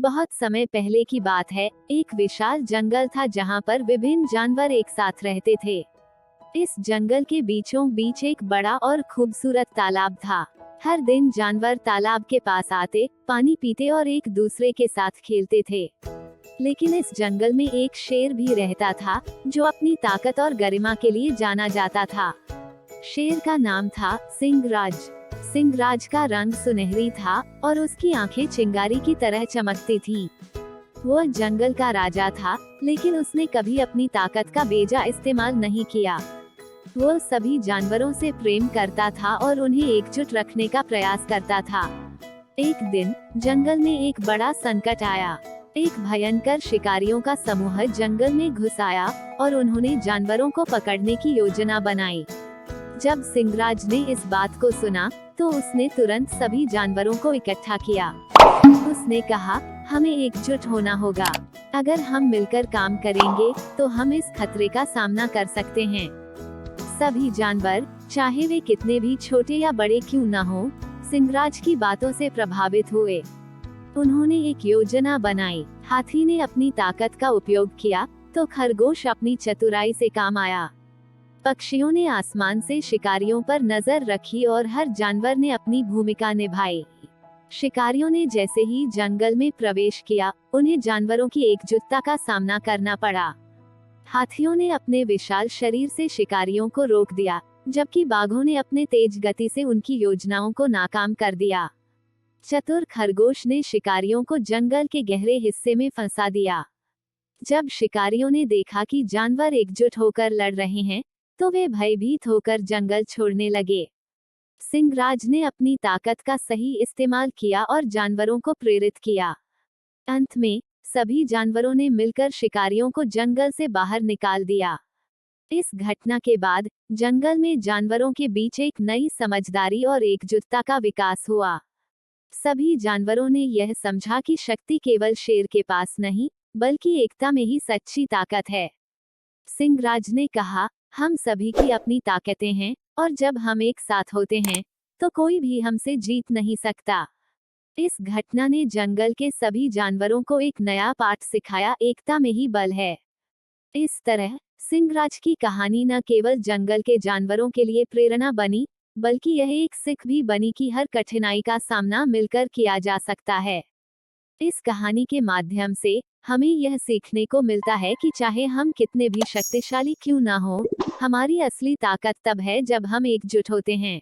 बहुत समय पहले की बात है। एक विशाल जंगल था जहाँ पर विभिन्न जानवर एक साथ रहते थे। इस जंगल के बीचों बीच एक बड़ा और खूबसूरत तालाब था। हर दिन जानवर तालाब के पास आते, पानी पीते और एक दूसरे के साथ खेलते थे। लेकिन इस जंगल में एक शेर भी रहता था, जो अपनी ताकत और गरिमा के लिए जाना जाता था। शेर का नाम था सिंहराज। सिंहराज का रंग सुनहरी था और उसकी आंखें चिंगारी की तरह चमकती थीं। वो जंगल का राजा था, लेकिन उसने कभी अपनी ताकत का बेजा इस्तेमाल नहीं किया। वो सभी जानवरों से प्रेम करता था और उन्हें एकजुट रखने का प्रयास करता था। एक दिन जंगल में एक बड़ा संकट आया। एक भयंकर शिकारियों का समूह जंगल में घुस आया और उन्होंने जानवरों को पकड़ने की योजना बनाई। जब सिंहराज ने इस बात को सुना, तो उसने तुरंत सभी जानवरों को इकट्ठा किया। उसने कहा, हमें एकजुट होना होगा। अगर हम मिलकर काम करेंगे, तो हम इस खतरे का सामना कर सकते हैं। सभी जानवर, चाहे वे कितने भी छोटे या बड़े क्यों न हो, सिंहराज की बातों से प्रभावित हुए। उन्होंने एक योजना बनाई। हाथी ने अपनी ताकत का उपयोग किया, तो खरगोश अपनी चतुराई से काम आया। पक्षियों ने आसमान से शिकारियों पर नजर रखी और हर जानवर ने अपनी भूमिका निभाई। शिकारियों ने जैसे ही जंगल में प्रवेश किया, उन्हें जानवरों की एकजुटता का सामना करना पड़ा। हाथियों ने अपने विशाल शरीर से शिकारियों को रोक दिया, जबकि बाघों ने अपने तेज गति से उनकी योजनाओं को नाकाम कर दिया। चतुर खरगोश ने शिकारियों को जंगल के गहरे हिस्से में फंसा दिया। जब शिकारियों ने देखा कि जानवर एकजुट होकर लड़ रहे हैं, तो वे भयभीत होकर जंगल छोड़ने लगे। सिंहराज ने अपनी ताकत का सही इस्तेमाल किया और जानवरों को प्रेरित किया। अंत में सभी जानवरों ने मिलकर शिकारियों को जंगल से बाहर निकाल दिया। इस घटना के बाद जंगल में जानवरों के बीच एक नई समझदारी और एकजुटता का विकास हुआ। सभी जानवरों ने यह समझा कि शक्ति केवल शेर के पास नहीं, बल्कि एकता में ही सच्ची ताकत है। सिंहराज ने कहा, हम सभी की अपनी ताकतें हैं, और जब हम एक साथ होते हैं, तो कोई भी हमसे जीत नहीं सकता। इस घटना ने जंगल के सभी जानवरों को एक नया पाठ सिखाया, एकता में ही बल है। इस तरह सिंहराज की कहानी न केवल जंगल के जानवरों के लिए प्रेरणा बनी, बल्कि यह एक सीख भी बनी कि हर कठिनाई का सामना मिलकर किया जा सकता है। इस कहानी के माध्यम से हमें यह सीखने को मिलता है कि चाहे हम कितने भी शक्तिशाली क्यों ना हो, हमारी असली ताकत तब है जब हम एकजुट होते हैं।